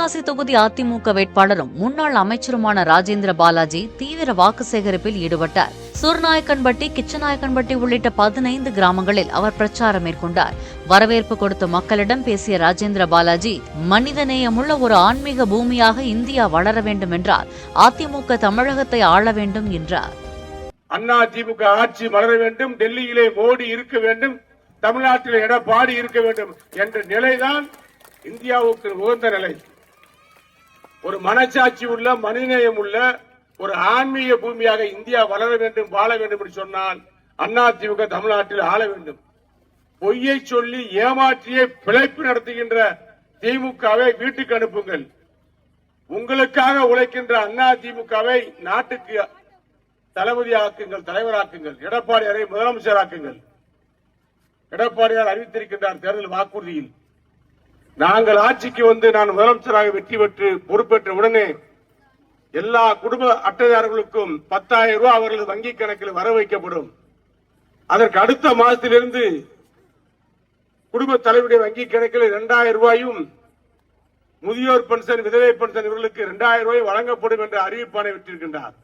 சிவகாசி தொகுதி அதிமுக வேட்பாளரும் முன்னாள் அமைச்சருமான ராஜேந்திர பாலாஜி தீவிர வாக்கு சேகரிப்பில் ஈடுபட்டார். சூர்நாயக்கன்பட்டி, கிச்சநாயக்கன்பட்டி உள்ளிட்ட 15 கிராமங்களில் அவர் பிரச்சாரம் மேற்கொண்டார். வரவேற்பு கொடுத்த மக்களிடம் பேசிய ராஜேந்திர பாலாஜி, மனிதநேயமுள்ள ஒரு ஆன்மீக பூமியாக இந்தியா வளர வேண்டும் என்றால் அதிமுக தமிழகத்தை ஆள வேண்டும் என்றார். அதிமுக ஆட்சி வளர வேண்டும், டெல்லியிலே மோடி இருக்க வேண்டும், தமிழ்நாட்டில் எடப்பாடி இருக்க வேண்டும் என்ற நிலைதான் இந்தியாவுக்கு உகந்த நிலை. ஒரு மனச்சாட்சி உள்ள, மனிதநேயம் உள்ள ஒரு ஆன்மீக பூமியாக இந்தியா வளர வேண்டும், வாழ வேண்டும் என்று சொன்னால் அதிமுக தமிழ்நாட்டில் ஆள வேண்டும். பொய்யை சொல்லி ஏமாற்றியே பிழைப்பு நடத்துகின்ற திமுகவை வீட்டுக்கு அனுப்புங்கள். உங்களுக்காக உழைக்கின்ற அதிமுகவை நாட்டுக்கு தளபதியாக்குங்கள், தலைவராக்குங்கள். எடப்பாடியாரை முதலமைச்சராக்குங்கள். எடப்பாடியார் அறிவித்திருக்கின்றார் தேர்தல் வாக்குறுதியில், நாங்கள் ஆட்சிக்கு வந்து நான் முதலமைச்சராக வெற்றி பெற்று பொறுப்பேற்ற உடனே எல்லா குடும்ப அட்டைதாரர்களுக்கும் 10,000 ரூபாய் அவர்களது வங்கிக் கணக்கில் வர வைக்கப்படும். அதற்கு அடுத்த மாதத்திலிருந்து குடும்ப தலைவருடைய வங்கிக் கணக்கில் 2,000 ரூபாயும், முதியோர் பென்ஷன், விதவை பென்ஷன் இவர்களுக்கு 2,000 ரூபாய் வழங்கப்படும் என்ற அறிவிப்பானை விட்டிருக்கின்றார்.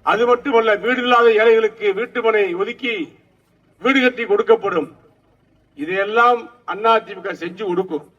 அது மட்டுமல்ல, வீடு இல்லாத ஏழைகளுக்கு வீட்டுமனை ஒதுக்கி வீடு கட்டி கொடுக்கப்படும். இதையெல்லாம் அதிமுக செஞ்சு கொடுக்கும்.